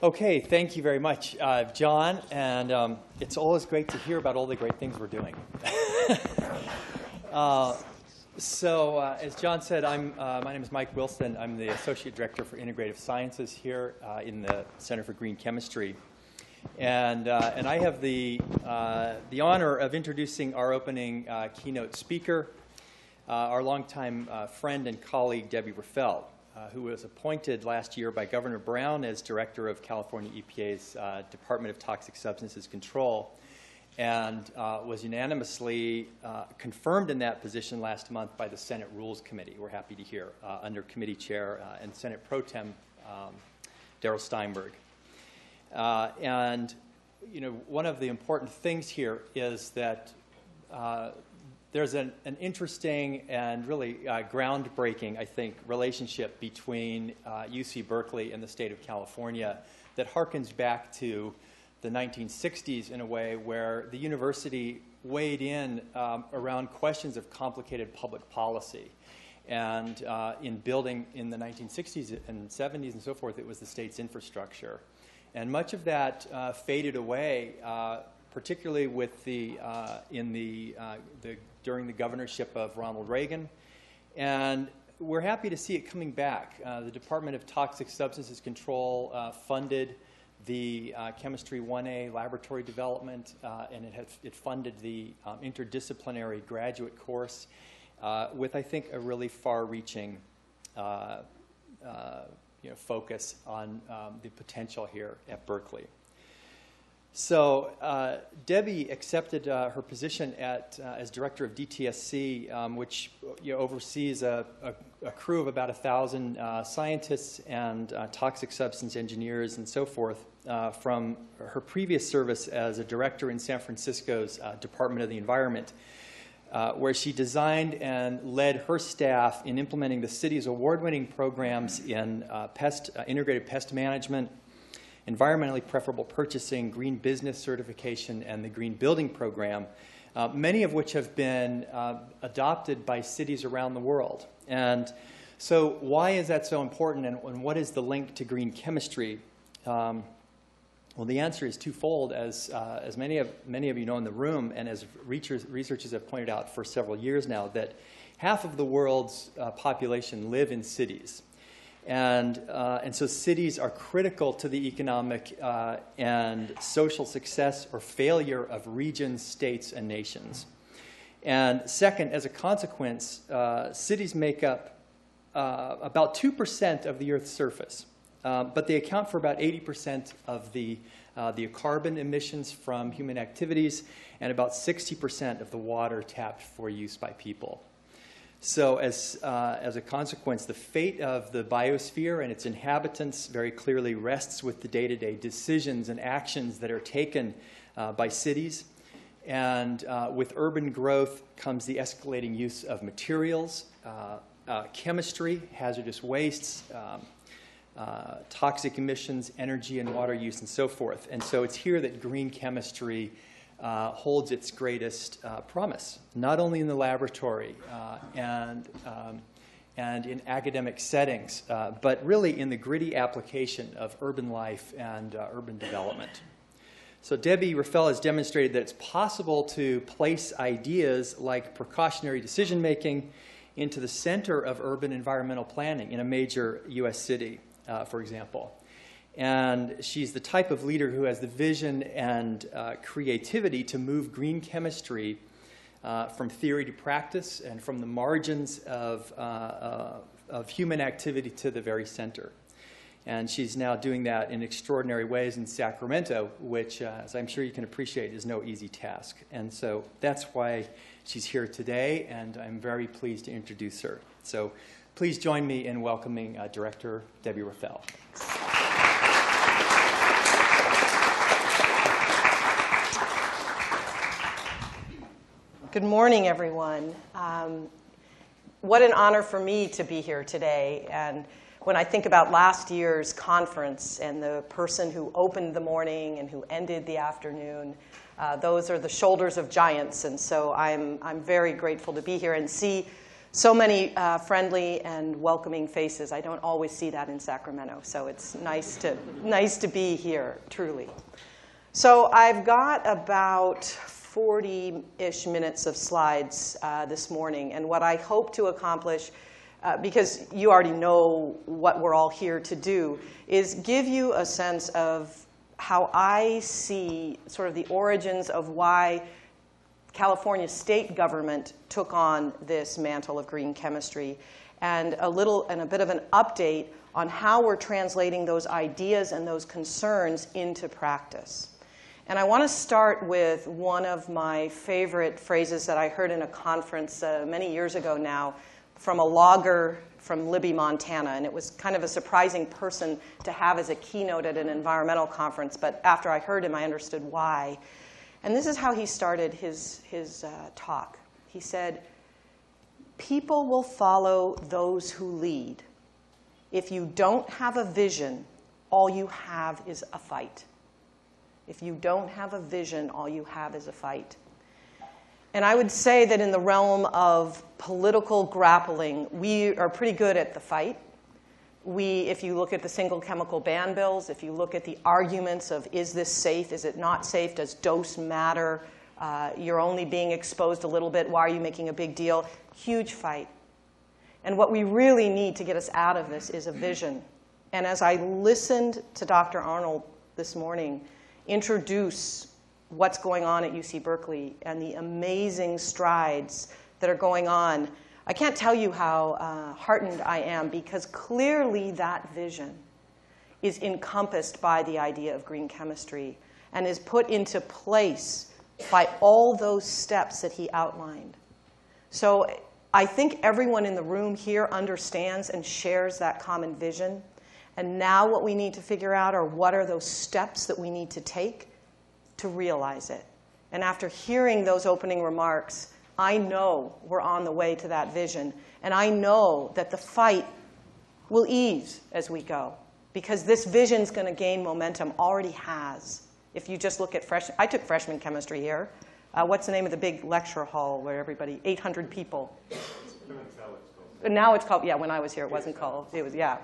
Okay, thank you very much, John. And it's always great to hear about all the great things we're doing. As John said, my name is Mike Wilson. I'm the Associate Director for Integrative Sciences here in the Center for Green Chemistry. And I have the honor of introducing our opening keynote speaker, our longtime friend and colleague, Debbie Raphael, who was appointed last year by Governor Brown as Director of California EPA's Department of Toxic Substances Control, and was unanimously confirmed in that position last month by the Senate Rules Committee. We're happy to hear, under Committee Chair and Senate Pro Tem Darrell Steinberg. And you know, one of the important things here is that there's an interesting and really groundbreaking, I think, relationship between UC Berkeley and the state of California that harkens back to the 1960s in a way where the university weighed in around questions of complicated public policy. And in building in the 1960s and 70s and so forth, it was the state's infrastructure. And much of that faded away, particularly with during the governorship of Ronald Reagan. And we're happy to see it coming back. The Department of Toxic Substances Control funded the Chemistry 1A laboratory development, and it funded the interdisciplinary graduate course with, I think, a really far-reaching focus on the potential here at Berkeley. So Debbie accepted her position as director of DTSC, which oversees a crew of about 1,000 scientists and toxic substance engineers and so forth from her previous service as a director in San Francisco's Department of the Environment, where she designed and led her staff in implementing the city's award-winning programs in integrated pest management, environmentally preferable purchasing, green business certification, and the green building program, many of which have been adopted by cities around the world. And so why is that so important, and what is the link to green chemistry? Well, the answer is twofold, as many of you know in the room, and as researchers have pointed out for several years now, that half of the world's population live in cities. And so cities are critical to the economic and social success or failure of regions, states, and nations. And second, as a consequence, cities make up about 2% of the Earth's surface, but they account for about 80% of the carbon emissions from human activities and about 60% of the water tapped for use by people. So as a consequence, the fate of the biosphere and its inhabitants very clearly rests with the day-to-day decisions and actions that are taken by cities. And with urban growth comes the escalating use of materials, chemistry, hazardous wastes, toxic emissions, energy and water use, and so forth. And so it's here that green chemistry holds its greatest promise, not only in the laboratory and in academic settings, but really in the gritty application of urban life and urban development. So Debbie Raphael has demonstrated that it's possible to place ideas like precautionary decision-making into the center of urban environmental planning in a major U.S. city, for example. And she's the type of leader who has the vision and creativity to move green chemistry from theory to practice and from the margins of human activity to the very center. And she's now doing that in extraordinary ways in Sacramento, which, as I'm sure you can appreciate, is no easy task. And so that's why she's here today, and I'm very pleased to introduce her. So please join me in welcoming Director Debbie Raphael. Good morning, everyone. What an honor for me to be here today. And when I think about last year's conference and the person who opened the morning and who ended the afternoon, those are the shoulders of giants. And so I'm very grateful to be here and see So many friendly and welcoming faces. I don't always see that in Sacramento, so it's nice to be here, truly. So I've got about 40-ish minutes of slides this morning, and what I hope to accomplish, because you already know what we're all here to do, is give you a sense of how I see sort of the origins of why California state government took on this mantle of green chemistry, and a bit of an update on how we're translating those ideas and those concerns into practice. And I want to start with one of my favorite phrases that I heard in a conference many years ago now from a logger from Libby, Montana. And it was kind of a surprising person to have as a keynote at an environmental conference. But after I heard him, I understood why. And this is how he started his talk. He said, "People will follow those who lead. If you don't have a vision, all you have is a fight. If you don't have a vision, all you have is a fight." And I would say that in the realm of political grappling, we are pretty good at the fight. If you look at the single chemical ban bills, if you look at the arguments of is this safe, is it not safe, does dose matter, you're only being exposed a little bit, why are you making a big deal? Huge fight. And what we really need to get us out of this is a vision. And as I listened to Dr. Arnold this morning introduce what's going on at UC Berkeley and the amazing strides that are going on, I can't tell you how heartened I am, because clearly that vision is encompassed by the idea of green chemistry and is put into place by all those steps that he outlined. So I think everyone in the room here understands and shares that common vision. And now what we need to figure out are what are those steps that we need to take to realize it. And after hearing those opening remarks, I know we're on the way to that vision. And I know that the fight will ease as we go, because this vision's going to gain momentum, already has. If you just look at I took freshman chemistry here. What's the name of the big lecture hall where 800 people? Pimentel, it's called. Now it's called, yeah, when I was here it wasn't called. It was, yeah.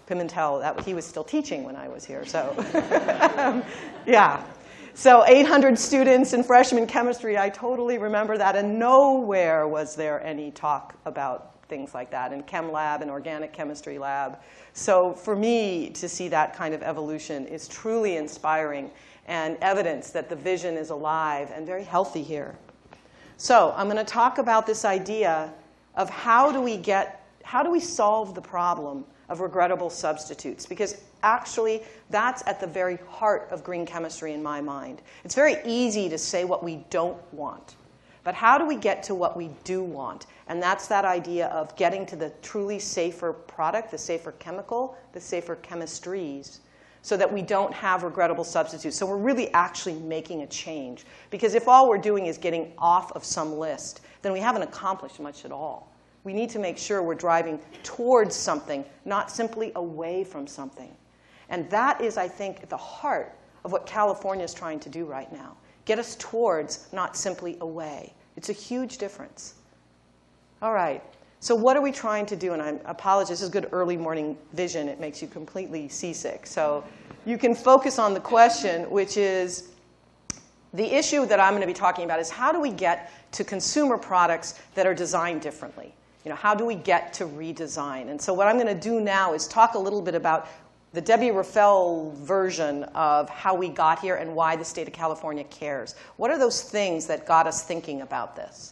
Pimentel, he was still teaching when I was here, so. Yeah. So 800 students in freshman chemistry, I totally remember that, and nowhere was there any talk about things like that in chem lab and organic chemistry lab. So for me to see that kind of evolution is truly inspiring and evidence that the vision is alive and very healthy here. So I'm going to talk about this idea of how do we solve the problem of regrettable substitutes, because actually that's at the very heart of green chemistry in my mind. It's very easy to say what we don't want, but how do we get to what we do want? And that's that idea of getting to the truly safer product, the safer chemical, the safer chemistries, so that we don't have regrettable substitutes. So we're really actually making a change, because if all we're doing is getting off of some list, then we haven't accomplished much at all. We need to make sure we're driving towards something, not simply away from something. And that is, I think, at the heart of what California is trying to do right now. Get us towards, not simply away. It's a huge difference. All right. So what are we trying to do? And I apologize. This is good early morning vision. It makes you completely seasick. So you can focus on the question, which is the issue that I'm going to be talking about is how do we get to consumer products that are designed differently? How do we get to redesign? And so what I'm going to do now is talk a little bit about the Debbie Raphael version of how we got here and why the state of California cares. What are those things that got us thinking about this?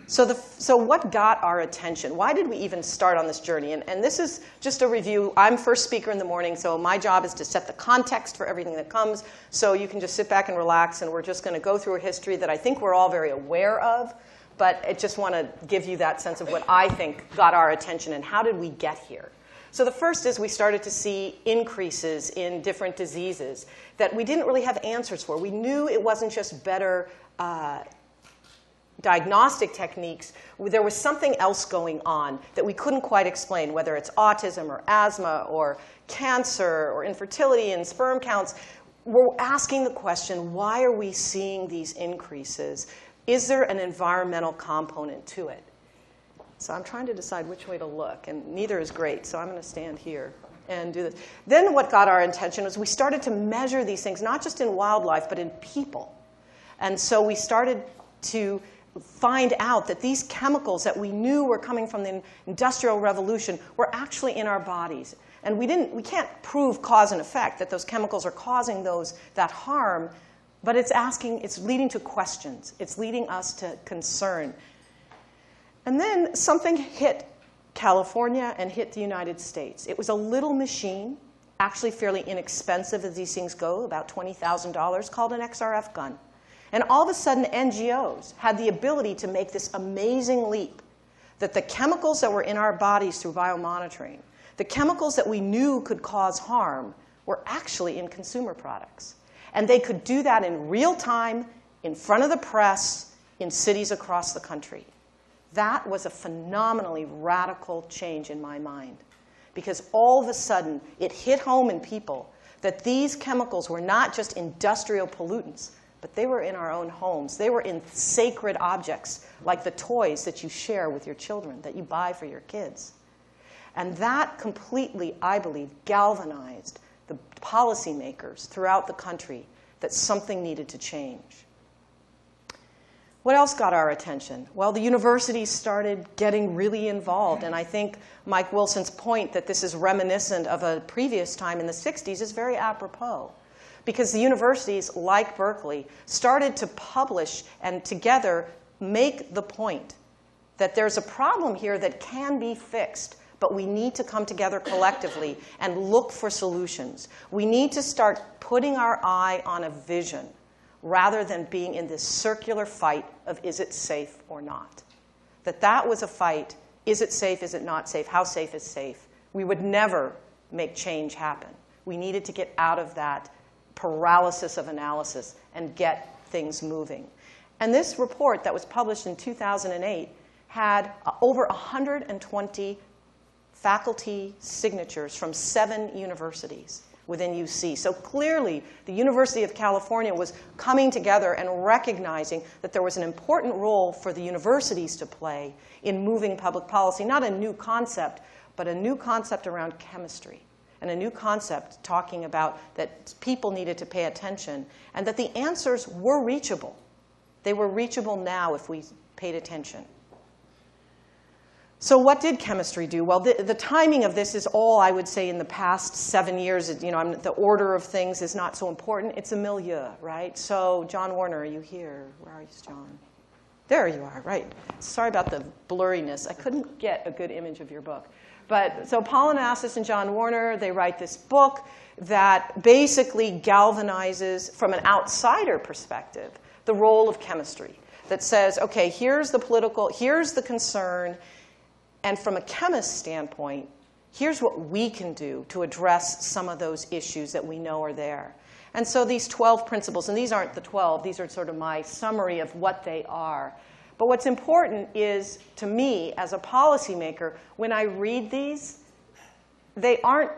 So what got our attention? Why did we even start on this journey? And this is just a review. I'm first speaker in the morning, so my job is to set the context for everything that comes. So you can just sit back and relax, and we're just going to go through a history that I think we're all very aware of. But I just want to give you that sense of what I think got our attention and how did we get here. So the first is we started to see increases in different diseases that we didn't really have answers for. We knew it wasn't just better diagnostic techniques. There was something else going on that we couldn't quite explain, whether it's autism or asthma or cancer or infertility and sperm counts. We're asking the question, why are we seeing these increases? Is there an environmental component to it? So I'm trying to decide which way to look, and neither is great, so I'm going to stand here and do this. Then what got our attention was we started to measure these things, not just in wildlife, but in people. And so we started to find out that these chemicals that we knew were coming from the Industrial Revolution were actually in our bodies. And we can't prove cause and effect that those chemicals are causing that harm, but it's leading to questions. It's leading us to concern. And then something hit California and hit the United States. It was a little machine, actually fairly inexpensive as these things go, about $20,000, called an XRF gun. And all of a sudden, NGOs had the ability to make this amazing leap that the chemicals that were in our bodies through biomonitoring, the chemicals that we knew could cause harm, were actually in consumer products. And they could do that in real time, in front of the press, in cities across the country. That was a phenomenally radical change in my mind, because all of a sudden it hit home in people that these chemicals were not just industrial pollutants, but they were in our own homes. They were in sacred objects, like the toys that you share with your children, that you buy for your kids. And that completely, I believe, galvanized the policymakers throughout the country that something needed to change. What else got our attention? Well, the universities started getting really involved. And I think Mike Wilson's point that this is reminiscent of a previous time in the 60s is very apropos. Because the universities, like Berkeley, started to publish and together make the point that there's a problem here that can be fixed, but we need to come together collectively and look for solutions. We need to start putting our eye on a vision, rather than being in this circular fight of is it safe or not. That was a fight, is it safe, is it not safe, how safe is safe? We would never make change happen. We needed to get out of that paralysis of analysis and get things moving. And this report that was published in 2008 had over 120 faculty signatures from 7 universities within UC. So clearly, the University of California was coming together and recognizing that there was an important role for the universities to play in moving public policy. Not a new concept, but a new concept around chemistry, and a new concept talking about that people needed to pay attention, and that the answers were reachable. They were reachable now if we paid attention. So what did chemistry do? Well, the timing of this is all, I would say, in the past 7 years. The order of things is not so important. It's a milieu, right? So John Warner, are you here? Where are you, John? There you are, right. Sorry about the blurriness. I couldn't get a good image of your book. But so Paul Anastas and John Warner, they write this book that basically galvanizes, from an outsider perspective, the role of chemistry. That says, OK, here's the political, here's the concern, and from a chemist's standpoint, here's what we can do to address some of those issues that we know are there. And so these 12 principles, and these aren't the 12, these are sort of my summary of what they are. But what's important is, to me, as a policymaker, when I read these, they aren't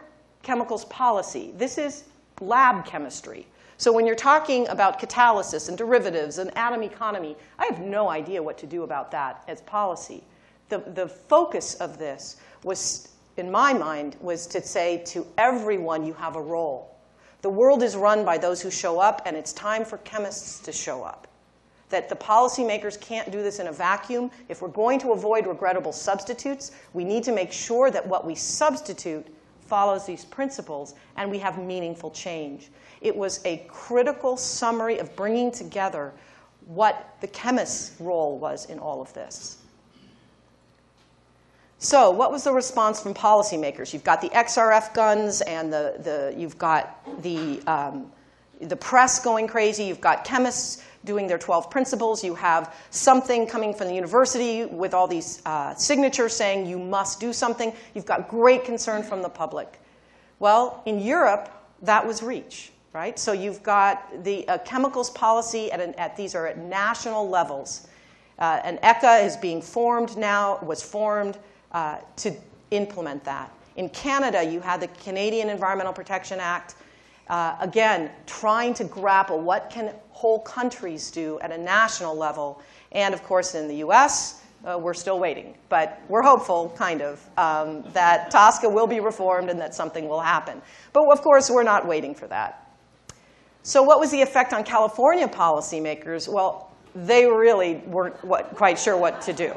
chemicals policy. This is lab chemistry. So when you're talking about catalysis and derivatives and atom economy, I have no idea what to do about that as policy. The focus of this was, in my mind, was to say to everyone, you have a role. The world is run by those who show up, and it's time for chemists to show up. That the policymakers can't do this in a vacuum. If we're going to avoid regrettable substitutes, we need to make sure that what we substitute follows these principles, and we have meaningful change. It was a critical summary of bringing together what the chemist's role was in all of this. So what was the response from policymakers? You've got the XRF guns, and you've got the press going crazy. You've got chemists doing their 12 principles. You have something coming from the university with all these signatures saying you must do something. You've got great concern from the public. Well, in Europe, that was REACH, right? So you've got the chemicals policy these are at national levels. An ECHA is being formed now, was formed to implement that. In Canada, you had the Canadian Environmental Protection Act. Again, trying to grapple what can whole countries do at a national level. And of course, in the US, We're still waiting, but we're hopeful, kind of, that TSCA will be reformed and that something will happen. But of course, we're not waiting for that. So what was the effect on California policymakers? Well, they really weren't quite sure what to do,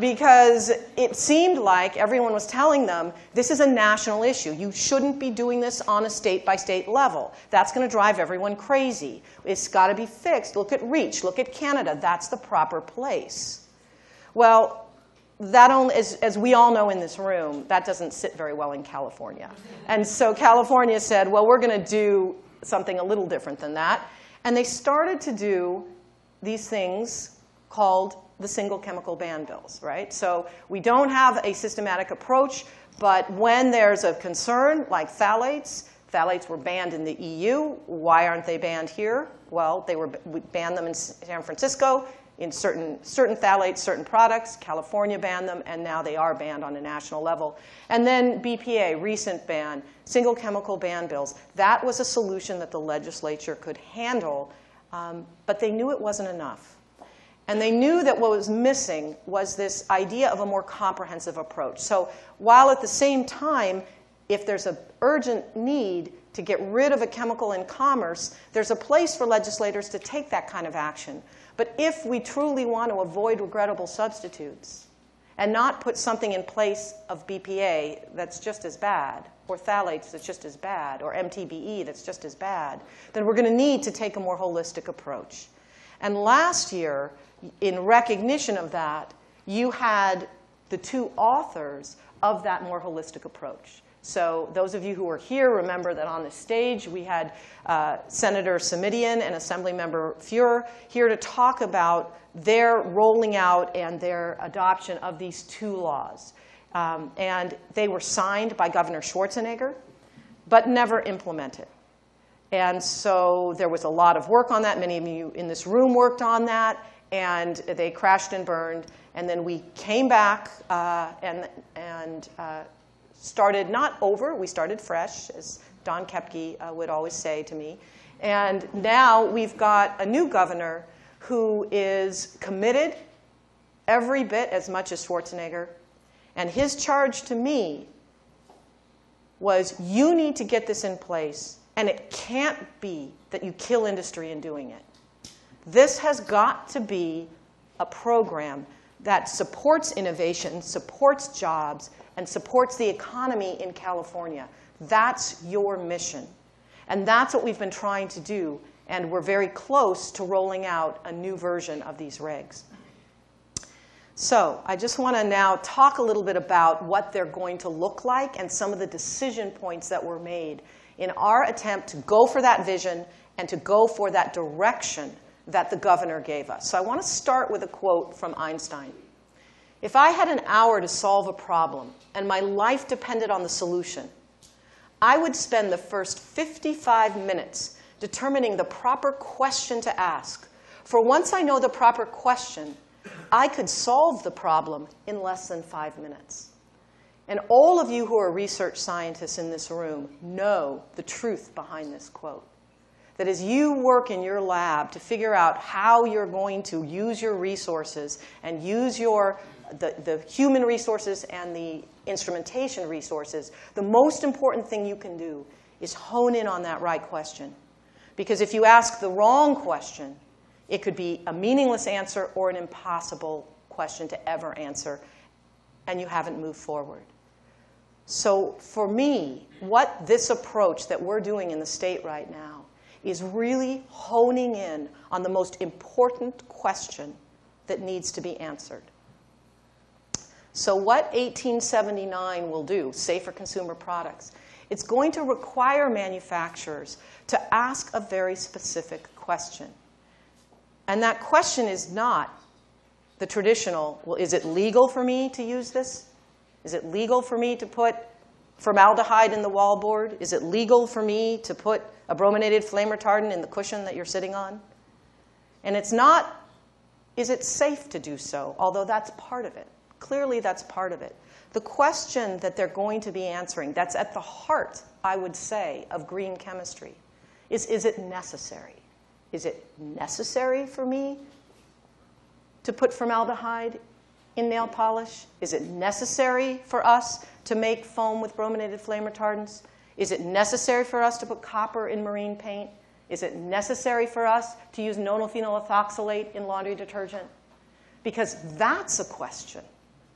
because it seemed like everyone was telling them, this is a national issue. You shouldn't be doing this on a state-by-state level. That's going to drive everyone crazy. It's got to be fixed. Look at REACH. Look at Canada. That's the proper place. Well, that only, as we all know in this room, that doesn't sit very well in California. And so California said, well, we're going to do something a little different than that. And they started to do these things called the single chemical ban bills, right? So we don't have a systematic approach, but when there's a concern like phthalates, phthalates were banned in the EU. Why aren't they banned here? Well, we banned them in San Francisco in certain phthalates, certain products. California banned them, and now they are banned on a national level. And then BPA, recent ban, single chemical ban bills. That was a solution that the legislature could handle, but they knew it wasn't enough. And they knew that what was missing was this idea of a more comprehensive approach. So while at the same time, if there's an urgent need to get rid of a chemical in commerce, there's a place for legislators to take that kind of action. But if we truly want to avoid regrettable substitutes and not put something in place of BPA that's just as bad, or phthalates that's just as bad, or MTBE that's just as bad, then we're going to need to take a more holistic approach. And last year, in recognition of that, you had the two authors of that more holistic approach. So those of you who were here remember that on the stage we had Senator Simidian and Assemblymember Fuhrer here to talk about their rolling out and their adoption of these two laws. And they were signed by Governor Schwarzenegger, but never implemented. And so there was a lot of work on that. Many of you in this room worked on that, and they crashed and burned. And then we came back and started not over, we started fresh, as Don Kepke would always say to me. And now we've got a new governor who is committed every bit as much as Schwarzenegger. And his charge to me was, you need to get this in place, and it can't be that you kill industry in doing it. This has got to be a program that supports innovation, supports jobs, and supports the economy in California. That's your mission. And that's what we've been trying to do. And we're very close to rolling out a new version of these regs. So I just want to now talk a little bit about what they're going to look like and some of the decision points that were made in our attempt to go for that vision and to go for that direction that the governor gave us. So I want to start with a quote from Einstein. If I had an hour to solve a problem and my life depended on the solution, I would spend the first 55 minutes determining the proper question to ask. For once I know the proper question, I could solve the problem in less than 5 minutes. And all of you who are research scientists in this room know the truth behind this quote. That as you work in your lab to figure out how you're going to use your resources and use the human resources and the instrumentation resources, the most important thing you can do is hone in on that right question. Because if you ask the wrong question, it could be a meaningless answer or an impossible question to ever answer, and you haven't moved forward. So for me, what this approach that we're doing in the state right now is really honing in on the most important question that needs to be answered. So what 1879 will do, Safer Consumer Products, it's going to require manufacturers to ask a very specific question. And that question is not the traditional, well, is it legal for me to use this? Is it legal for me to put formaldehyde in the wallboard? Is it legal for me to put a brominated flame retardant in the cushion that you're sitting on? And it's not, is it safe to do so? Although that's part of it. Clearly, that's part of it. The question that they're going to be answering, that's at the heart, I would say, of green chemistry, is it necessary? Is it necessary for me to put formaldehyde in nail polish? Is it necessary for us to make foam with brominated flame retardants? Is it necessary for us to put copper in marine paint? Is it necessary for us to use nonylphenol ethoxylate in laundry detergent? Because that's a question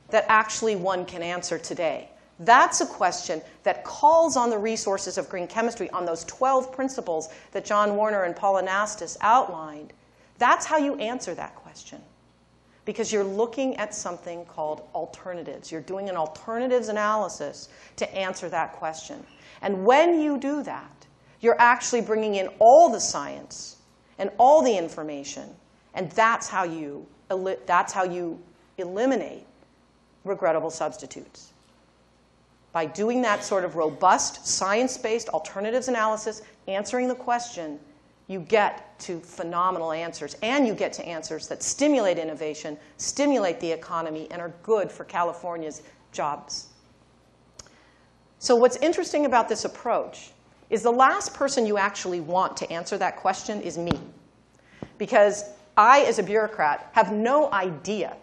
that actually one can answer today. That's a question that calls on the resources of green chemistry, on those 12 principles that John Warner and Paul Anastas outlined. That's how you answer that question. Because you're looking at something called alternatives. You're doing an alternatives analysis to answer that question. And when you do that, you're actually bringing in all the science and all the information, and that's how you eliminate regrettable substitutes. By doing that sort of robust, science-based alternatives analysis, answering the question, you get to phenomenal answers. And you get to answers that stimulate innovation, stimulate the economy, and are good for California's jobs. So what's interesting about this approach is the last person you actually want to answer that question is me. Because I, as a bureaucrat, have no idea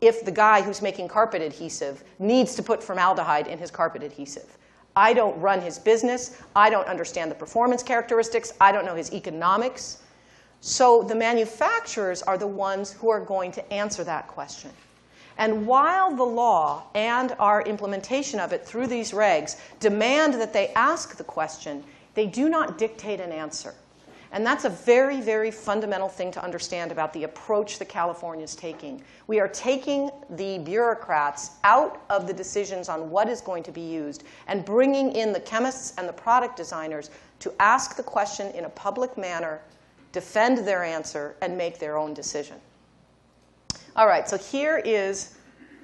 if the guy who's making carpet adhesive needs to put formaldehyde in his carpet adhesive. I don't run his business. I don't understand the performance characteristics. I don't know his economics. So the manufacturers are the ones who are going to answer that question. And while the law and our implementation of it through these regs demand that they ask the question, they do not dictate an answer. And that's a very, very fundamental thing to understand about the approach that California is taking. We are taking the bureaucrats out of the decisions on what is going to be used and bringing in the chemists and the product designers to ask the question in a public manner, defend their answer, and make their own decision. All right, so here is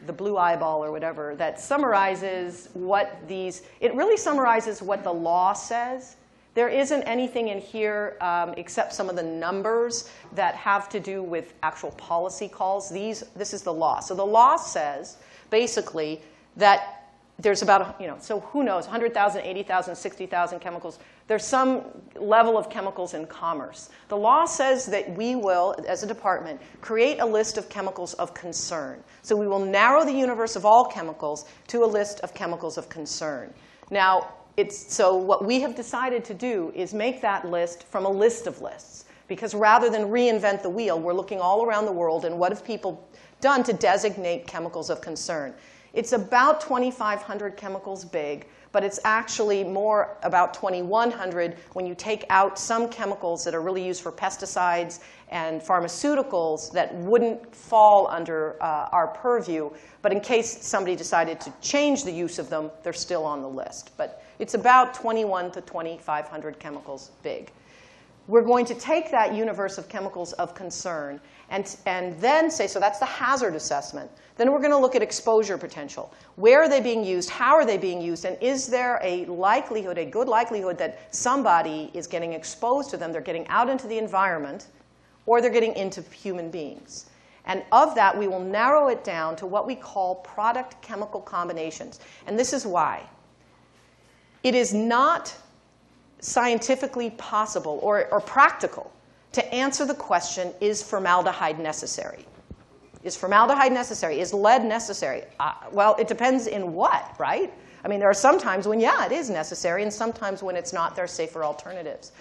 the blue eyeball or whatever that summarizes what these, it really summarizes what the law says. There isn't anything in here except some of the numbers that have to do with actual policy calls. This is the law. So the law says, basically, that there's about, so who knows, 100,000, 80,000, 60,000 chemicals. There's some level of chemicals in commerce. The law says that we will, as a department, create a list of chemicals of concern. So we will narrow the universe of all chemicals to a list of chemicals of concern. Now, so what we have decided to do is make that list from a list of lists. Because rather than reinvent the wheel, we're looking all around the world and what have people done to designate chemicals of concern. It's about 2,500 chemicals big, but it's actually more about 2,100 when you take out some chemicals that are really used for pesticides and pharmaceuticals that wouldn't fall under our purview. But in case somebody decided to change the use of them, they're still on the list. But it's about 2,100 to 2,500 chemicals big. We're going to take that universe of chemicals of concern and then say, so that's the hazard assessment. Then we're going to look at exposure potential. Where are they being used? How are they being used? And is there a likelihood, a good likelihood, that somebody is getting exposed to them, they're getting out into the environment, or they're getting into human beings? And of that, we will narrow it down to what we call product chemical combinations. And this is why. It is not scientifically possible or practical to answer the question, is formaldehyde necessary? Is formaldehyde necessary? Is lead necessary? Well, it depends in what, right? I mean, there are some times when, yeah, it is necessary, and sometimes when it's not, there are safer alternatives.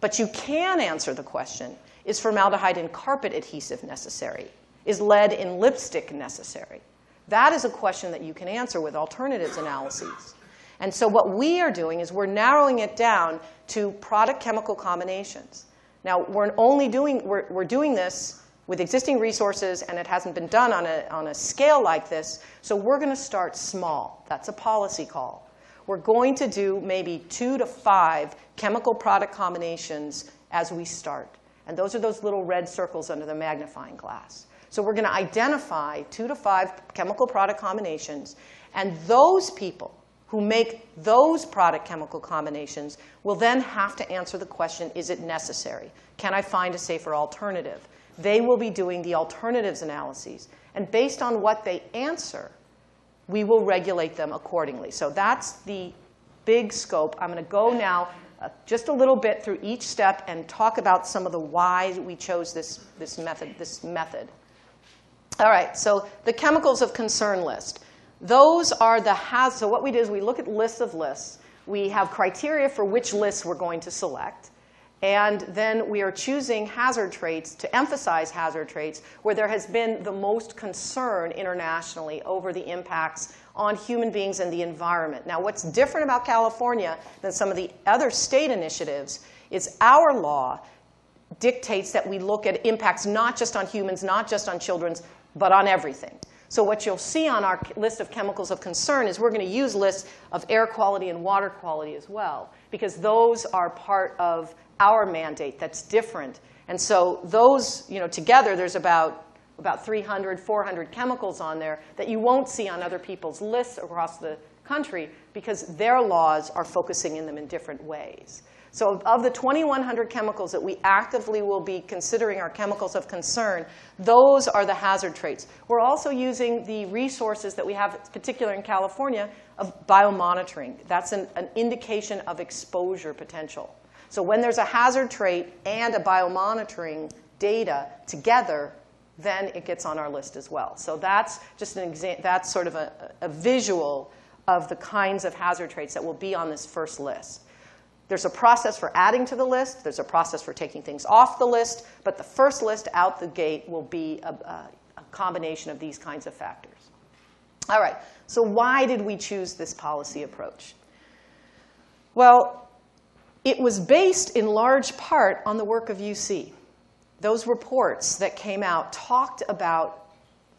But you can answer the question, is formaldehyde in carpet adhesive necessary? Is lead in lipstick necessary? That is a question that you can answer with alternatives analyses. And so what we are doing is we're narrowing it down to product chemical combinations. Now, we're doing this with existing resources, and it hasn't been done on a scale like this. So we're going to start small. That's a policy call. We're going to do maybe 2 to 5 chemical product combinations as we start. And those are those little red circles under the magnifying glass. So we're going to identify 2 to 5 chemical product combinations. And those people who make those product chemical combinations will then have to answer the question, is it necessary? Can I find a safer alternative? They will be doing the alternatives analyses. And based on what they answer, we will regulate them accordingly. So that's the big scope. I'm going to go now just a little bit through each step and talk about some of the why we chose this method. All right, so the chemicals of concern list. Those are the hazards. So what we do is we look at lists of lists. We have criteria for which lists we're going to select. And then we are choosing hazard traits to emphasize hazard traits where there has been the most concern internationally over the impacts on human beings and the environment. Now, what's different about California than some of the other state initiatives is our law dictates that we look at impacts not just on humans, not just on children, but on everything. So what you'll see on our list of chemicals of concern is we're going to use lists of air quality and water quality as well, because those are part of our mandate that's different. And so those, together, there's about 300, 400 chemicals on there that you won't see on other people's lists across the country because their laws are focusing in them in different ways. So of the 2,100 chemicals that we actively will be considering our chemicals of concern, those are the hazard traits. We're also using the resources that we have, particularly in California, of biomonitoring. That's an indication of exposure potential. So when there's a hazard trait and a biomonitoring data together, then it gets on our list as well. So that's just an example. That's sort of a visual of the kinds of hazard traits that will be on this first list. There's a process for adding to the list. There's a process for taking things off the list. But the first list out the gate will be a combination of these kinds of factors. All right, so why did we choose this policy approach? Well, it was based in large part on the work of UC. Those reports that came out talked about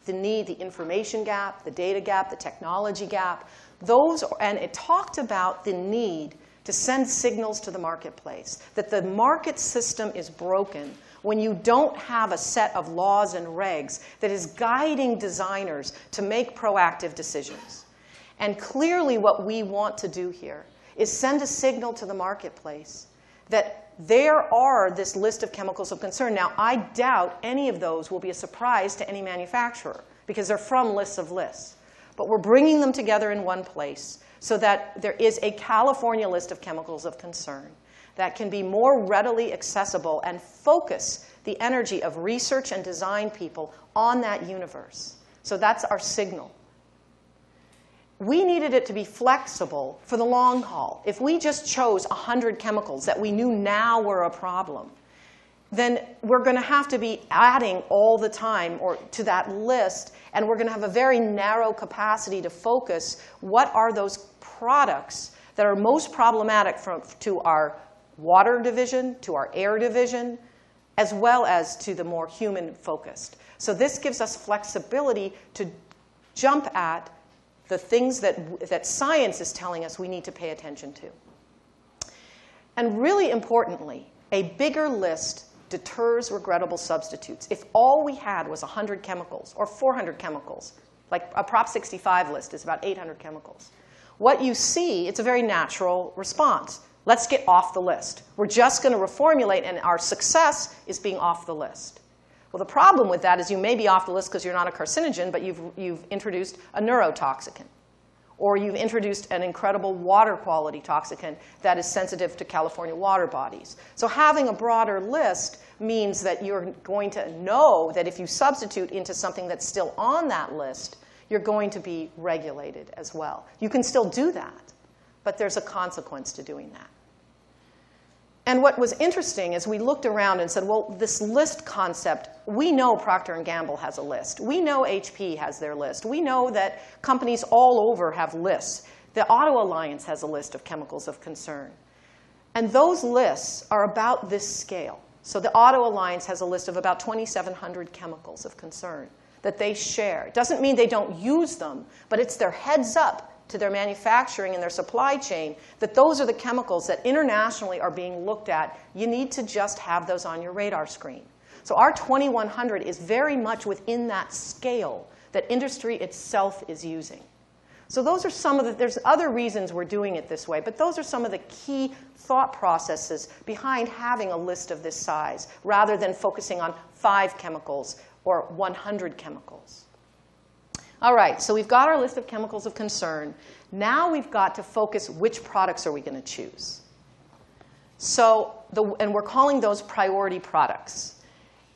the need, the information gap, the data gap, the technology gap. And it talked about the need to send signals to the marketplace, that the market system is broken when you don't have a set of laws and regs that is guiding designers to make proactive decisions. And clearly what we want to do here is send a signal to the marketplace that there are this list of chemicals of concern. Now, I doubt any of those will be a surprise to any manufacturer because they're from lists of lists. But we're bringing them together in one place so that there is a California list of chemicals of concern that can be more readily accessible and focus the energy of research and design people on that universe. So that's our signal. We needed it to be flexible for the long haul. If we just chose 100 chemicals that we knew now were a problem, then we're going to have to be adding all the time to that list, and we're going to have a very narrow capacity to focus what are those products that are most problematic to our water division, to our air division, as well as to the more human-focused. So this gives us flexibility to jump at the things that science is telling us we need to pay attention to. And really importantly, a bigger list deters regrettable substitutes. If all we had was 100 chemicals or 400 chemicals, like a Prop 65 list is about 800 chemicals, what you see, it's a very natural response. Let's get off the list. We're just going to reformulate, and our success is being off the list. Well, the problem with that is you may be off the list because you're not a carcinogen, but you've introduced a neurotoxicant. Or you've introduced an incredible water quality toxicant that is sensitive to California water bodies. So having a broader list means that you're going to know that if you substitute into something that's still on that list, you're going to be regulated as well. You can still do that, but there's a consequence to doing that. And what was interesting is we looked around and said, well, this list concept, we know Procter & Gamble has a list. We know HP has their list. We know that companies all over have lists. The Auto Alliance has a list of chemicals of concern. And those lists are about this scale. So the Auto Alliance has a list of about 2,700 chemicals of concern that they share. It doesn't mean they don't use them, but it's their heads up to their manufacturing and their supply chain that those are the chemicals that internationally are being looked at. You need to just have those on your radar screen. So our 2,100 is very much within that scale that industry itself is using. So those are some of the, there's other reasons we're doing it this way, but those are some of the key thought processes behind having a list of this size rather than focusing on 5 chemicals or 100 chemicals. All right, so we've got our list of chemicals of concern. Now we've got to focus which products are we going to choose. So, and we're calling those priority products.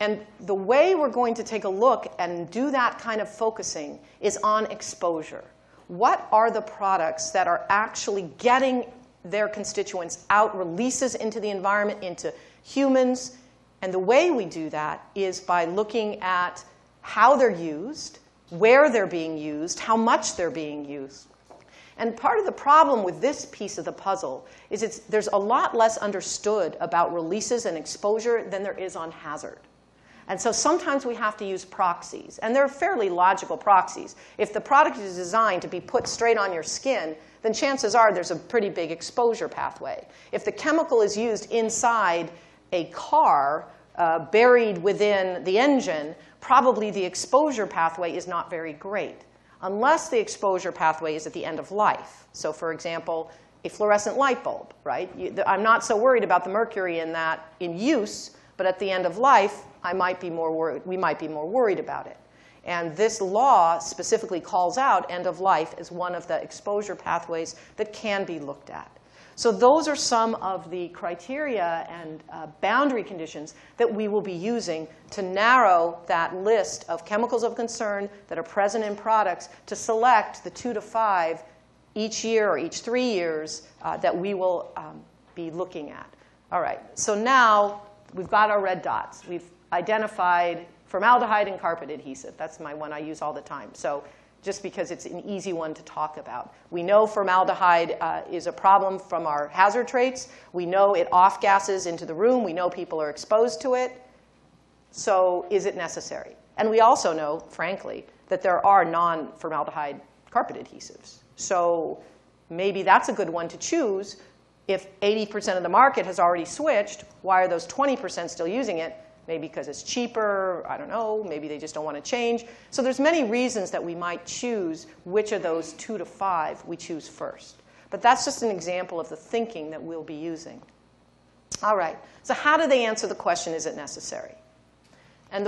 And the way we're going to take a look and do that kind of focusing is on exposure. What are the products that are actually getting their constituents out, releases into the environment, into humans? And the way we do that is by looking at how they're used, where they're being used, how much they're being used. And part of the problem with this piece of the puzzle is there's a lot less understood about releases and exposure than there is on hazard. And so sometimes we have to use proxies. And they're fairly logical proxies. If the product is designed to be put straight on your skin, then chances are there's a pretty big exposure pathway. If the chemical is used inside a car, buried within the engine, probably the exposure pathway is not very great, unless the exposure pathway is at the end of life. So for example, a fluorescent light bulb, right? I'm not so worried about the mercury in that in use, but at the end of life, we might be more worried about it. And this law specifically calls out end of life as one of the exposure pathways that can be looked at. So those are some of the criteria and boundary conditions that we will be using to narrow that list of chemicals of concern that are present in products to select the 2 to 5 each year or each 3 years that we will be looking at. All right, so now we've got our red dots. We've identified formaldehyde and carpet adhesive. That's my one I use all the time. So just because it's an easy one to talk about. We know formaldehyde is a problem from our hazard traits. We know it off-gases into the room. We know people are exposed to it. So is it necessary? And we also know, frankly, that there are non-formaldehyde carpet adhesives. So maybe that's a good one to choose. If 80% of the market has already switched, why are those 20% still using it? Maybe because it's cheaper, I don't know, maybe they just don't want to change. So there's many reasons that we might choose which of those 2 to 5 we choose first. But that's just an example of the thinking that we'll be using. All right, so how do they answer the question, is it necessary? And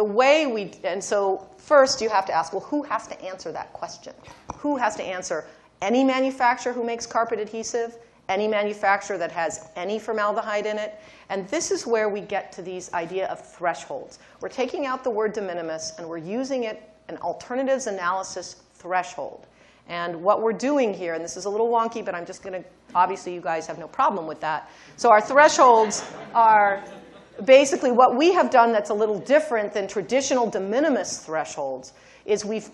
so first you have to ask, well, who has to answer that question? Who has to answer? Any manufacturer who makes carpet adhesive? Any manufacturer that has any formaldehyde in it? And this is where we get to these idea of thresholds. We're taking out the word de minimis, and we're using it an alternatives analysis threshold. And what we're doing here, and this is a little wonky, but I'm just going to, obviously you guys have no problem with that. So our thresholds are basically what we have done that's a little different than traditional de minimis thresholds is we've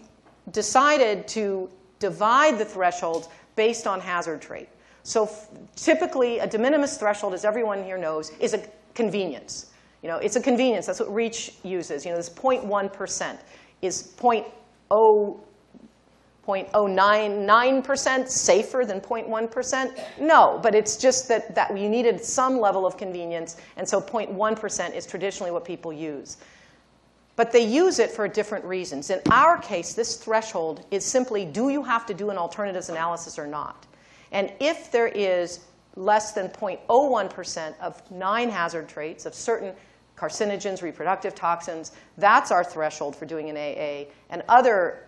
decided to divide the thresholds based on hazard trait. So typically, a de minimis threshold, as everyone here knows, is a convenience. It's a convenience. That's what REACH uses. This 0.1% is 0.099% safer than 0.1%? No, but it's just that you needed some level of convenience, and so 0.1% is traditionally what people use. But they use it for different reasons. In our case, this threshold is simply, do you have to do an alternatives analysis or not? And if there is less than 0.01% of 9 hazard traits of certain carcinogens, reproductive toxins, that's our threshold for doing an AA. And other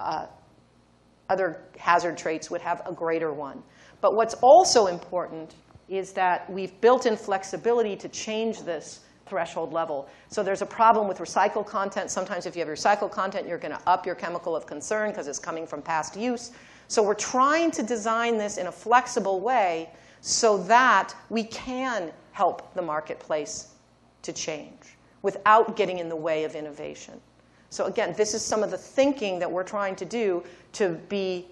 hazard traits would have a greater one. But what's also important is that we've built in flexibility to change this threshold level. So there's a problem with recycled content. Sometimes if you have recycled content, you're going to up your chemical of concern because it's coming from past use. So we're trying to design this in a flexible way so that we can help the marketplace to change without getting in the way of innovation. So again, this is some of the thinking that we're trying to do to be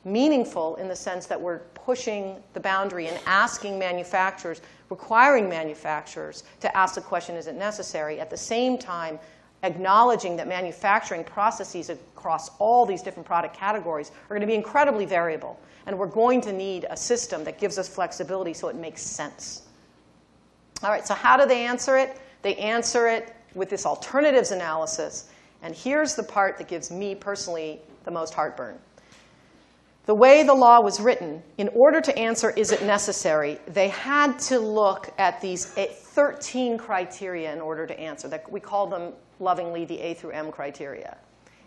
meaningful in the sense that we're pushing the boundary and asking manufacturers, requiring manufacturers to ask the question, is it necessary? At the same time, acknowledging that manufacturing processes across all these different product categories are going to be incredibly variable. And we're going to need a system that gives us flexibility so it makes sense. All right, so how do they answer it? They answer it with this alternatives analysis. And here's the part that gives me personally the most heartburn. The way the law was written, in order to answer, is it necessary, they had to look at these 13 criteria in order to answer. We call them lovingly the A through M criteria.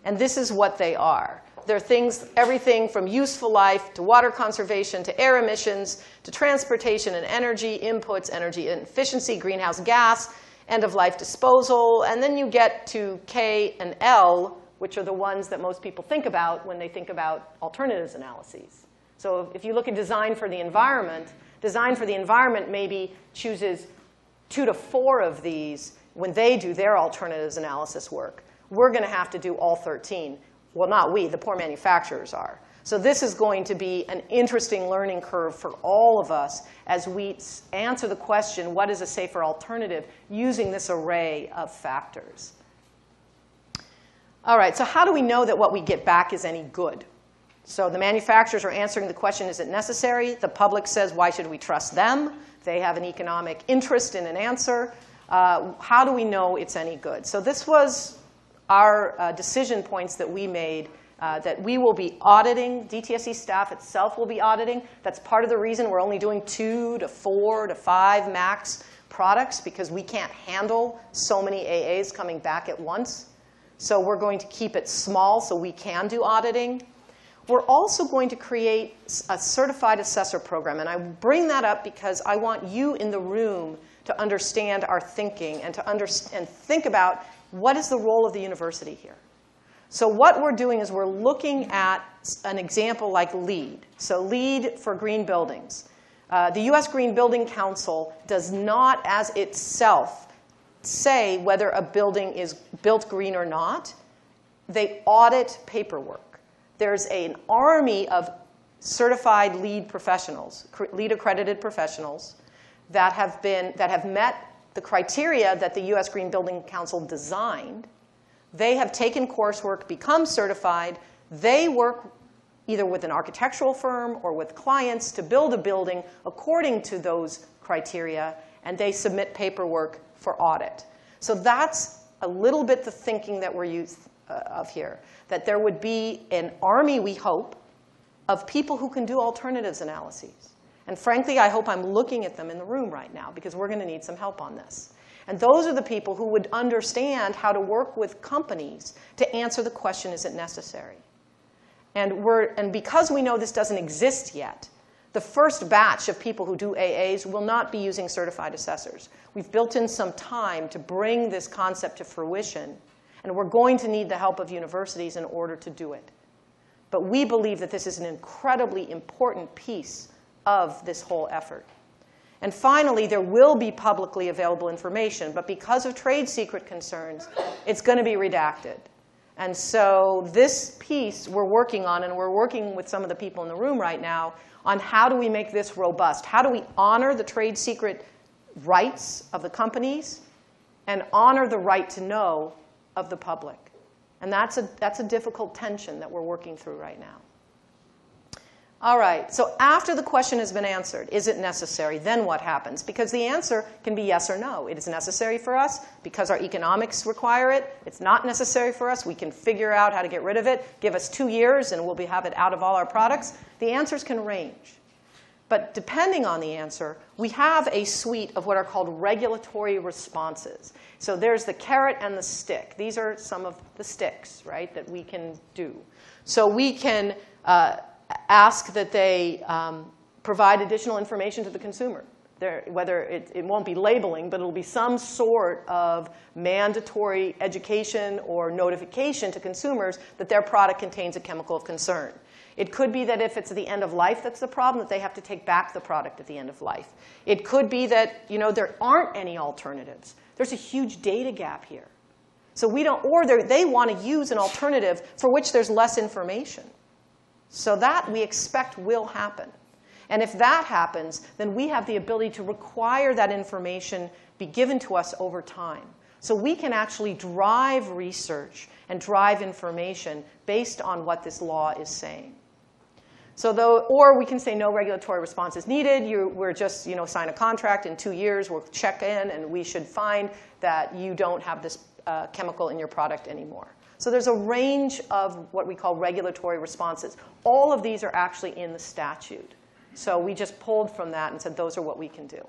And this is what they are. They're things, everything from useful life to water conservation to air emissions to transportation and energy inputs, energy efficiency, greenhouse gas, end-of-life disposal, and then you get to K and L, which are the ones that most people think about when they think about alternatives analyses. So if you look at design for the environment maybe chooses 2 to 4 of these when they do their alternatives analysis work. We're going to have to do all 13. Well, not we, the poor manufacturers are. So this is going to be an interesting learning curve for all of us as we answer the question, what is a safer alternative, using this array of factors. All right, so how do we know that what we get back is any good? So the manufacturers are answering the question, is it necessary? The public says, why should we trust them? They have an economic interest in an answer. How do we know it's any good? So this was our decision points that we made that we will be auditing. DTSC staff itself will be auditing. That's part of the reason we're only doing 2 to 4 to 5 max products, because we can't handle so many AAs coming back at once. So we're going to keep it small so we can do auditing. We're also going to create a certified assessor program. And I bring that up because I want you in the room to understand our thinking and to think about what is the role of the university here. So what we're doing is we're looking at an example like LEED. So LEED for green buildings. The US Green Building Council does not as itself say whether a building is built green or not. They audit paperwork. There's an army of certified LEED professionals, LEED accredited professionals that have met the criteria that the US Green Building Council designed. They have taken coursework, become certified. They work either with an architectural firm or with clients to build a building according to those criteria, and they submit paperwork for audit. So that's a little bit the thinking that we're used of here, that there would be an army, we hope, of people who can do alternatives analyses. And frankly, I hope I'm looking at them in the room right now, because we're going to need some help on this. And those are the people who would understand how to work with companies to answer the question, is it necessary? And because we know this doesn't exist yet, the first batch of people who do AAs will not be using certified assessors. We've built in some time to bring this concept to fruition, and we're going to need the help of universities in order to do it. But we believe that this is an incredibly important piece of this whole effort. And finally, there will be publicly available information, but because of trade secret concerns, it's going to be redacted. And so this piece we're working on, and we're working with some of the people in the room right now, on how do we make this robust? How do we honor the trade secret rights of the companies and honor the right to know of the public? And that's a difficult tension that we're working through right now. All right, so after the question has been answered, is it necessary, then what happens? Because the answer can be yes or no. It is necessary for us because our economics require it. It's not necessary for us. We can figure out how to get rid of it. Give us 2 years and we'll have it out of all our products. The answers can range. But depending on the answer, we have a suite of what are called regulatory responses. So there's the carrot and the stick. These are some of the sticks, right, that we can do. So we can ask that they provide additional information to the consumer. Whether it won't be labeling, but it'll be some sort of mandatory education or notification to consumers that their product contains a chemical of concern. It could be that if it's at the end of life that's the problem, that they have to take back the product at the end of life. It could be that there aren't any alternatives. There's a huge data gap here. So we don't, or they want to use an alternative for which there's less information. So that we expect will happen. And if that happens, then we have the ability to require that information be given to us over time. So we can actually drive research and drive information based on what this law is saying. So or we can say no regulatory response is needed. We're just sign a contract in 2 years. We'll check in, and we should find that you don't have this chemical in your product anymore. So there's a range of what we call regulatory responses. All of these are actually in the statute. So we just pulled from that and said those are what we can do.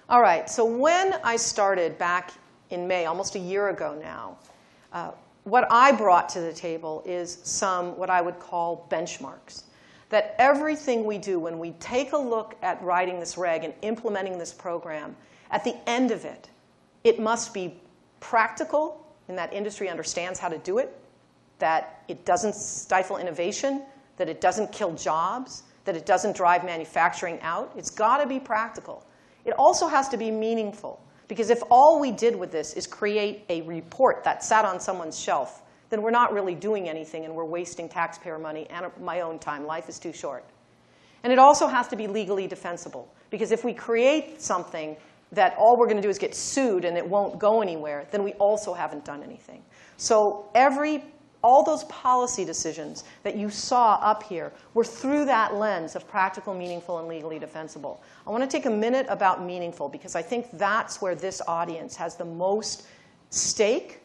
All right, so when I started back in May, almost a year ago now, what I brought to the table is some what I would call benchmarks. That everything we do when we take a look at writing this reg and implementing this program, at the end of it, It must be practical, and that industry understands how to do it, that it doesn't stifle innovation, that it doesn't kill jobs, that it doesn't drive manufacturing out. It's got to be practical. It also has to be meaningful, because if all we did with this is create a report that sat on someone's shelf, then we're not really doing anything, and we're wasting taxpayer money and my own time. Life is too short. And it also has to be legally defensible, because if we create something that all we're going to do is get sued and it won't go anywhere, then we also haven't done anything. So all those policy decisions that you saw up here were through that lens of practical, meaningful, and legally defensible. I want to take a minute about meaningful, because I think that's where this audience has the most stake,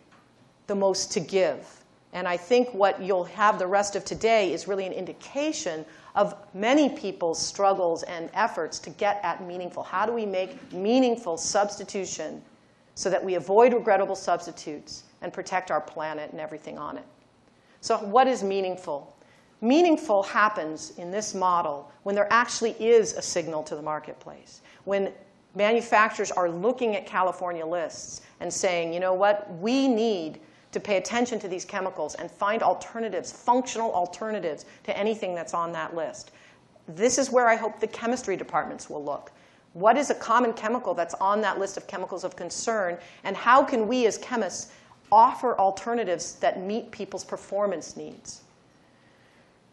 the most to give. And I think what you'll have the rest of today is really an indication of many people's struggles and efforts to get at meaningful. How do we make meaningful substitution so that we avoid regrettable substitutes and protect our planet and everything on it? So what is meaningful? Meaningful happens in this model when there actually is a signal to the marketplace. When manufacturers are looking at California lists and saying, you know what, we need to pay attention to these chemicals and find alternatives, functional alternatives to anything that's on that list. This is where I hope the chemistry departments will look. What is a common chemical that's on that list of chemicals of concern, and how can we as chemists offer alternatives that meet people's performance needs?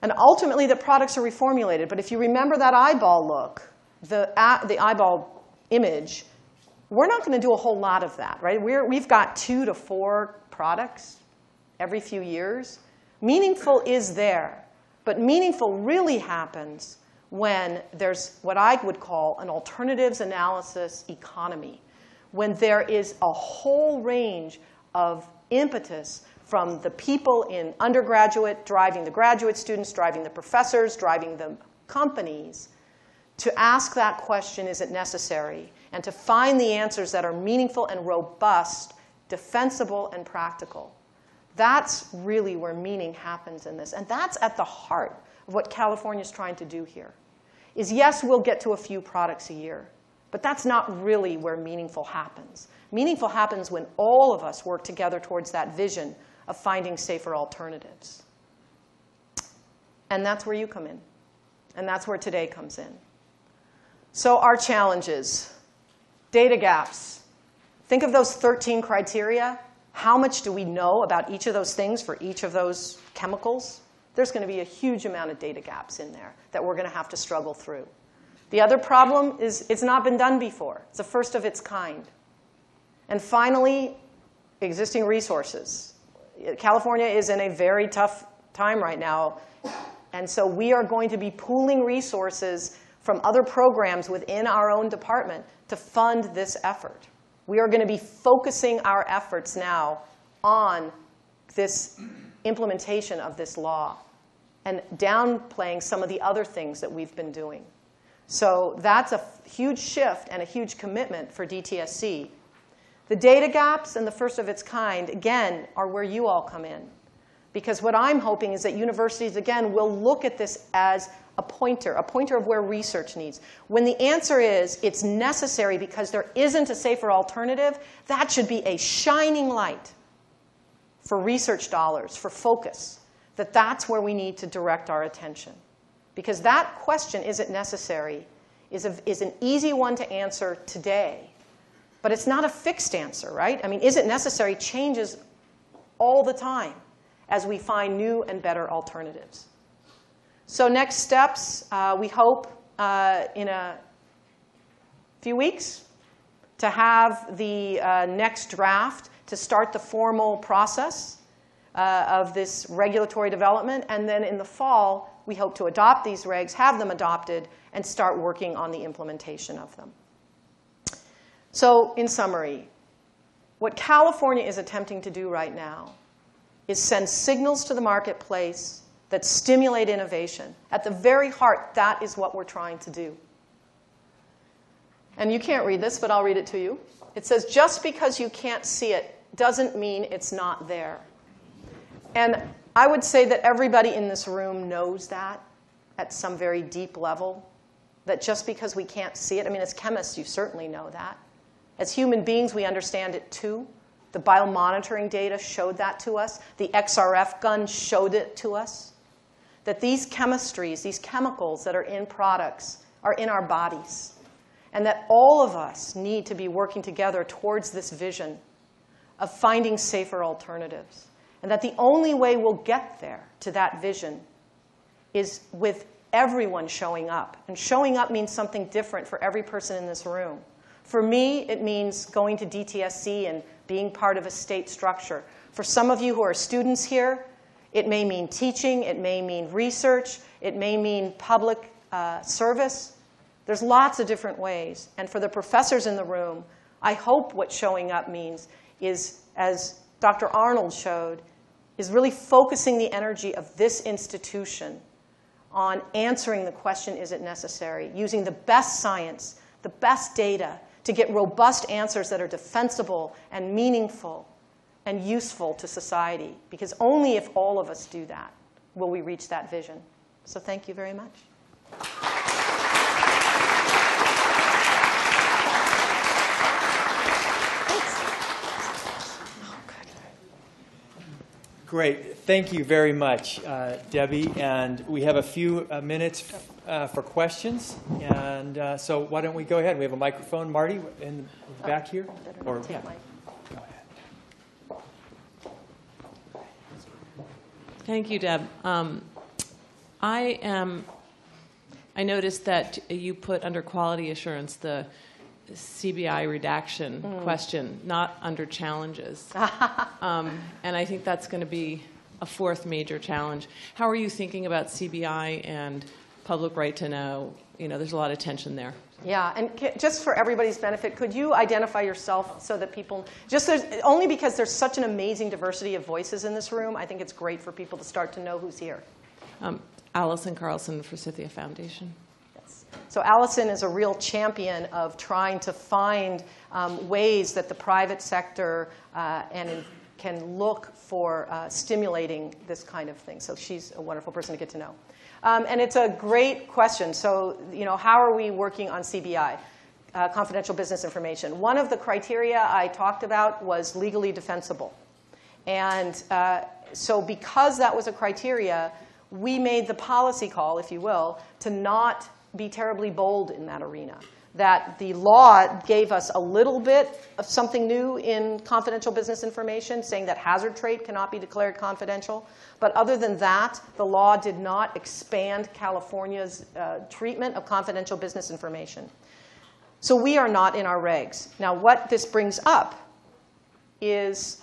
And ultimately, the products are reformulated. But if you remember that eyeball look, the eyeball image, we're not going to do a whole lot of that, right? We've got 2 to 4 products every few years. Meaningful is there. But meaningful really happens when there's what I would call an alternatives analysis economy, when there is a whole range of impetus from the people in undergraduate, driving the graduate students, driving the professors, driving the companies, to ask that question, is it necessary? And to find the answers that are meaningful and robust, defensible and practical. That's really where meaning happens in this. And that's at the heart of what California's trying to do here. Is yes, we'll get to a few products a year. But that's not really where meaningful happens. Meaningful happens when all of us work together towards that vision of finding safer alternatives. And that's where you come in. And that's where today comes in. So our challenges. Data gaps. Think of those 13 criteria. How much do we know about each of those things for each of those chemicals? There's going to be a huge amount of data gaps in there that we're going to have to struggle through. The other problem is it's not been done before. It's the first of its kind. And finally, existing resources. California is in a very tough time right now. And so we are going to be pooling resources from other programs within our own department to fund this effort. We are going to be focusing our efforts now on this implementation of this law and downplaying some of the other things that we've been doing. So that's a huge shift and a huge commitment for DTSC. The data gaps and the first of its kind, again, are where you all come in. Because what I'm hoping is that universities, again, will look at this as a pointer of where research needs. When the answer is it's necessary because there isn't a safer alternative, that should be a shining light for research dollars, for focus, that that's where we need to direct our attention. Because that question, is it necessary, is an easy one to answer today. But it's not a fixed answer, right? I mean, is it necessary changes all the time as we find new and better alternatives. So next steps, we hope in a few weeks to have the next draft to start the formal process of this regulatory development. And then in the fall, we hope to adopt these regs, have them adopted, and start working on the implementation of them. So in summary, what California is attempting to do right now is send signals to the marketplace that stimulate innovation. At the very heart, that is what we're trying to do. And you can't read this, but I'll read it to you. It says, just because you can't see it doesn't mean it's not there. And I would say that everybody in this room knows that at some very deep level, that just because we can't see it, I mean, as chemists, you certainly know that. As human beings, we understand it too. The biomonitoring data showed that to us. The XRF gun showed it to us. That these chemistries, these chemicals that are in products, are in our bodies. And that all of us need to be working together towards this vision of finding safer alternatives. And that the only way we'll get there to that vision is with everyone showing up. And showing up means something different for every person in this room. For me, it means going to DTSC and being part of a state structure. For some of you who are students here, it may mean teaching, it may mean research, it may mean public service. There's lots of different ways. And for the professors in the room, I hope what showing up means is, as Dr. Arnold showed, is really focusing the energy of this institution on answering the question, is it necessary? Using the best science, the best data, to get robust answers that are defensible and meaningful and useful to society. Because only if all of us do that will we reach that vision. So thank you very much. Great. Thank you very much, Debbie. And we have a few minutes for questions. And so why don't we go ahead? We have a microphone. Marty, in the back here? Or, yeah. Go ahead. Thank you, Deb. I noticed that you put under quality assurance the CBI redaction question, not under challenges. And I think that's going to be a fourth major challenge. How are you thinking about CBI and public right to know? You know, there's a lot of tension there. Yeah, and just for everybody's benefit, could you identify yourself so that people, only because there's such an amazing diversity of voices in this room, I think it's great for people to start to know who's here. Allison Carlson, Forsythia Foundation. So Allison is a real champion of trying to find ways that the private sector can look for stimulating this kind of thing. So she's a wonderful person to get to know. And it's a great question. So, you know, how are we working on CBI, confidential business information? One of the criteria I talked about was legally defensible. And so because that was a criteria, we made the policy call, if you will, to not be terribly bold in that arena. That the law gave us a little bit of something new in confidential business information, saying that hazard trade cannot be declared confidential. But other than that, the law did not expand California's treatment of confidential business information. So we are not in our regs. Now, what this brings up is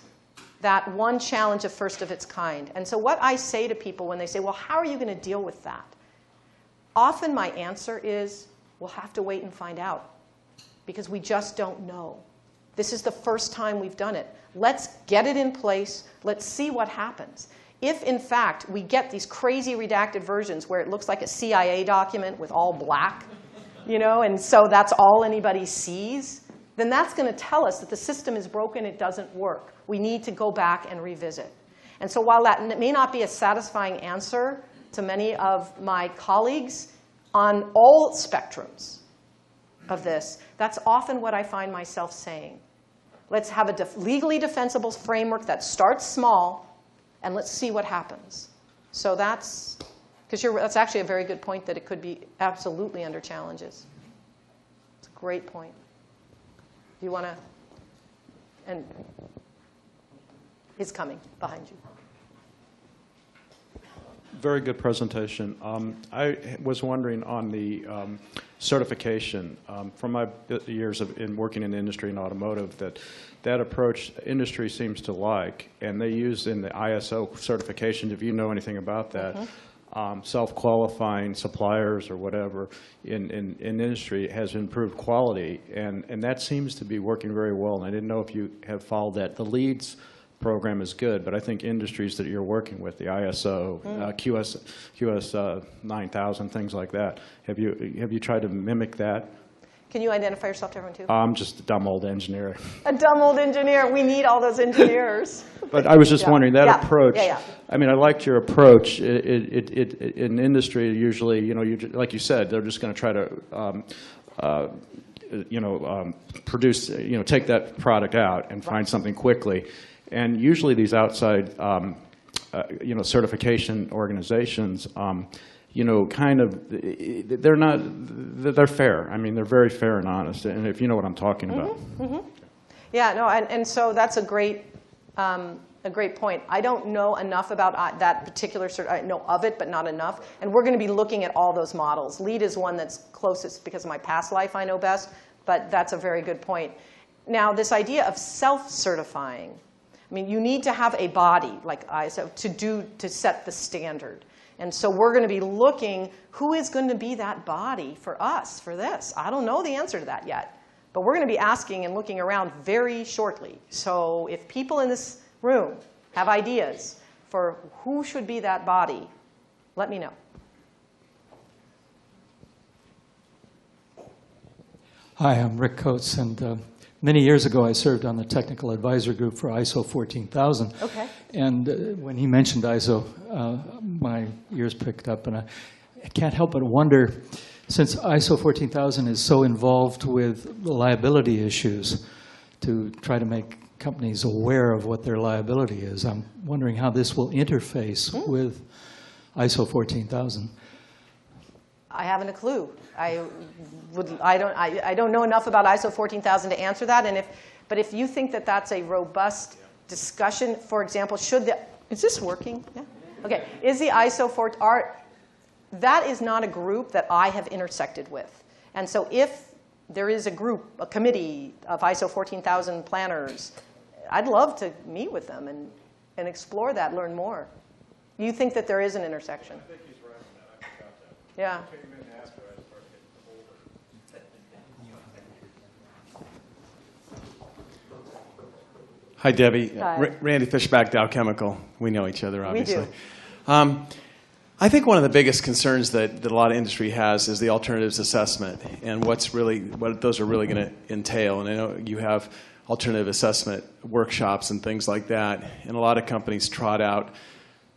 that one challenge of first of its kind. And so what I say to people when they say, well, how are you going to deal with that? Often my answer is, we'll have to wait and find out, because we just don't know. This is the first time we've done it. Let's get it in place. Let's see what happens. If, in fact, we get these crazy redacted versions where it looks like a CIA document with all black, you know, and so that's all anybody sees, then that's going to tell us that the system is broken, it doesn't work. We need to go back and revisit. And so while that may not be a satisfying answer to many of my colleagues on all spectrums of this, that's often what I find myself saying. Let's have a legally defensible framework that starts small, and let's see what happens. So that's actually a very good point, that it could be absolutely under challenges. It's a great point. Do you want to? And he's coming behind you. Very good presentation. I was wondering on the certification, from my years in working in the industry and automotive, that approach industry seems to like, and they use in the ISO certifications, if you know anything about that, self-qualifying suppliers or whatever in industry has improved quality, and that seems to be working very well. And I didn't know if you have followed that. The LEEDS program is good, but I think industries that you're working with, the ISO, QS 9000, things like that, have you tried to mimic that? Can you identify yourself to everyone, too? I'm just a dumb old engineer. A dumb old engineer. We need all those engineers. But I was just wondering, that approach, Yeah. I mean, I liked your approach. In industry, usually, you know, like you said, they're just going to try to produce, take that product out and find something quickly. And usually these outside, certification organizations, they're fair. I mean, they're very fair and honest, and if you know what I'm talking about. Yeah, no, and so that's a great point. I don't know enough about that particular I know of it, but not enough. And we're going to be looking at all those models. LEED is one that's closest because of my past life I know best, but that's a very good point. Now, this idea of self-certifying, I mean, you need to have a body like ISO to set the standard. And so we're going to be looking, who is going to be that body for us for this? I don't know the answer to that yet. But we're going to be asking and looking around very shortly. So if people in this room have ideas for who should be that body, let me know. Hi, I'm Rick Coates, and many years ago I served on the technical advisor group for ISO 14000. Okay. And when he mentioned ISO, my ears picked up, and I can't help but wonder, since ISO 14000 is so involved with liability issues to try to make companies aware of what their liability is, I'm wondering how this will interface with ISO 14000. I haven't a clue. I don't know enough about ISO 14000 to answer that. But if you think that that's a robust discussion, for example, is this working? Yeah. Okay. Is the ISO 14000 that is not a group that I have intersected with. And so if there is a committee of ISO 14000 planners, I'd love to meet with them and explore that, learn more. You think that there is an intersection? I think he's right on that. I forgot that. Yeah. I came in after I started getting older. Hi, Debbie. Hi. Randy Fishback, Dow Chemical. We know each other, obviously. We do. I think one of the biggest concerns that a lot of industry has is the alternatives assessment and what those are really going to entail. And I know you have alternative assessment workshops and things like that. And a lot of companies trot out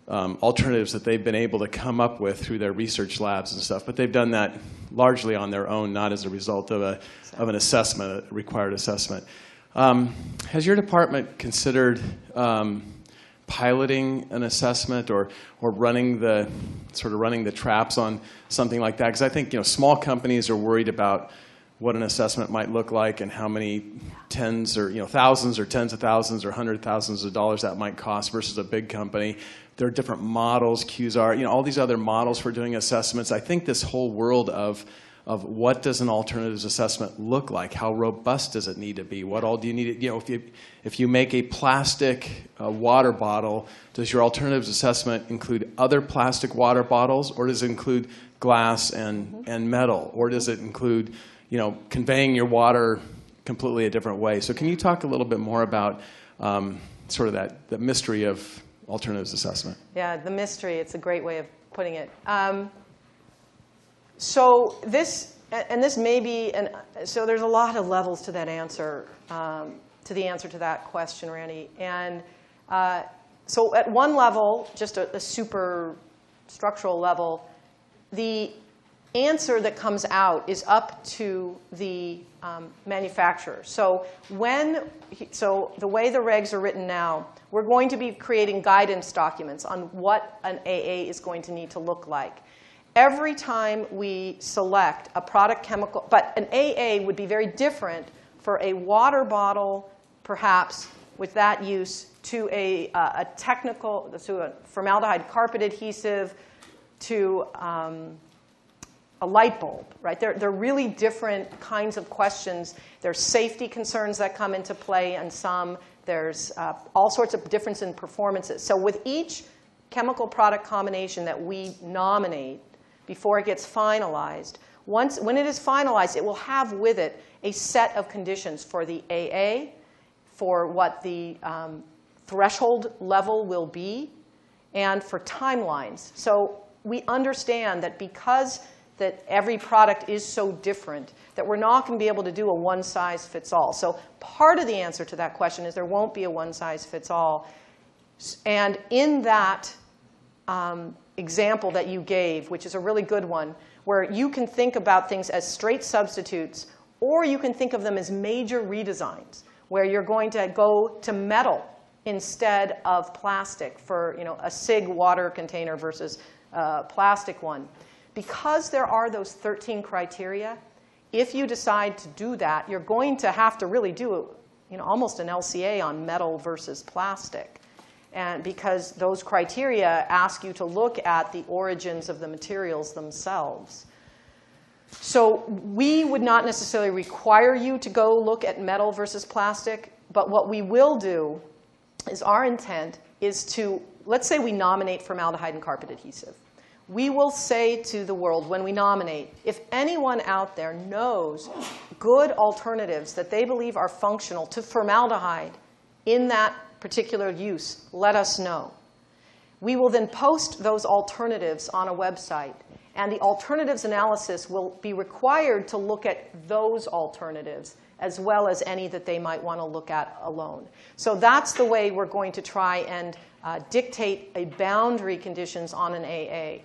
alternatives that they've been able to come up with through their research labs and stuff. But they've done that largely on their own, not as a result of an assessment, a required assessment. Has your department considered piloting an assessment or running the traps on something like that? Because I think small companies are worried about what an assessment might look like and how many tens or thousands or tens of thousands or hundred thousands of dollars that might cost versus a big company. There are different models, QSAR, all these other models for doing assessments. I think this whole world of what does an alternatives assessment look like? How robust does it need to be? What all do you need? If you make a plastic water bottle, does your alternatives assessment include other plastic water bottles, or does it include glass and metal, or does it include conveying your water completely a different way? So can you talk a little bit more about sort of the mystery of alternatives assessment? Yeah, the mystery. It's a great way of putting it. So there's a lot of levels to that answer, to the answer to that question, Randy. And so at one level, just a super structural level, the answer that comes out is up to the manufacturer. So the way the regs are written now, we're going to be creating guidance documents on what an AA is going to need to look like. Every time we select a product chemical, but an AA would be very different for a water bottle, perhaps, with that use, to a formaldehyde carpet adhesive, to a light bulb, right? They're really different kinds of questions. There's safety concerns that come into play, and there's all sorts of difference in performances. So with each chemical product combination that we nominate, before it gets finalized, when it is finalized, it will have with it a set of conditions for the AA, for what the threshold level will be, and for timelines. So we understand that because that every product is so different, that we're not going to be able to do a one-size-fits-all. So part of the answer to that question is there won't be a one-size-fits-all. And in that example that you gave, which is a really good one, where you can think about things as straight substitutes Or you can think of them as major redesigns, where you're going to go to metal instead of plastic for a SIG water container versus a plastic one. Because there are those 13 criteria, if you decide to do that, you're going to have to really do almost an LCA on metal versus plastic. And because those criteria ask you to look at the origins of the materials themselves. So we would not necessarily require you to go look at metal versus plastic, but what we will do is our intent is to, let's say we nominate formaldehyde and carpet adhesive. We will say to the world when we nominate, if anyone out there knows good alternatives that they believe are functional to formaldehyde in that particular use, let us know. We will then post those alternatives on a website. And the alternatives analysis will be required to look at those alternatives as well as any that they might want to look at alone. So that's the way we're going to try and dictate a boundary conditions on an AA.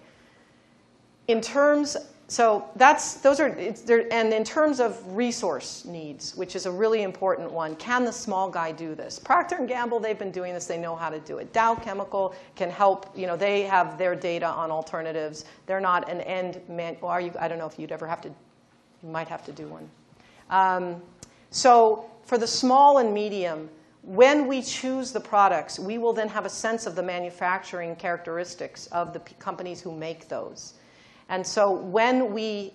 In terms, and in terms of resource needs, which is a really important one, can the small guy do this? Procter & Gamble, they've been doing this. They know how to do it. Dow Chemical can help. They have their data on alternatives. They're not an end man. Well, I don't know if you'd ever have to. You might have to do one. So for the small and medium, when we choose the products, we will then have a sense of the manufacturing characteristics of the companies who make those. And so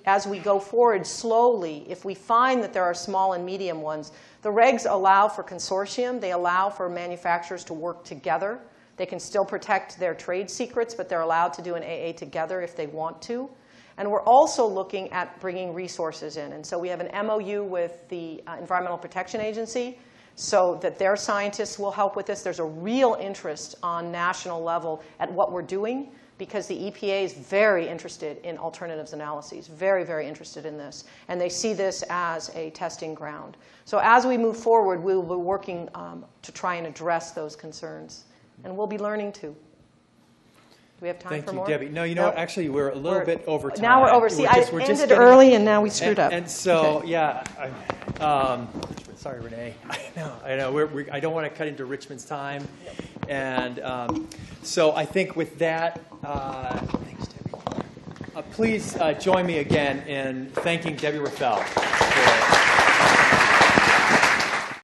as we go forward slowly, if we find that there are small and medium ones, the regs allow for consortium. They allow for manufacturers to work together. They can still protect their trade secrets, but they're allowed to do an AA together if they want to. And we're also looking at bringing resources in. And so we have an MOU with the Environmental Protection Agency so that their scientists will help with this. There's a real interest on national level at what we're doing, because the EPA is very interested in alternatives analyses, very, very interested in this. And they see this as a testing ground. So as we move forward, we will be working to try and address those concerns. And we'll be learning to. Do we have time for more? Thank you, Debbie. No, what? Actually, we're a little bit over time. Now we're over. See, I ended early, and now we screwed up. And so, okay. Yeah. Sorry, Renee. I know. I don't want to cut into Richmond's time. And so I think with that, thanks, Debbie. Please join me again in thanking Debbie Raphael for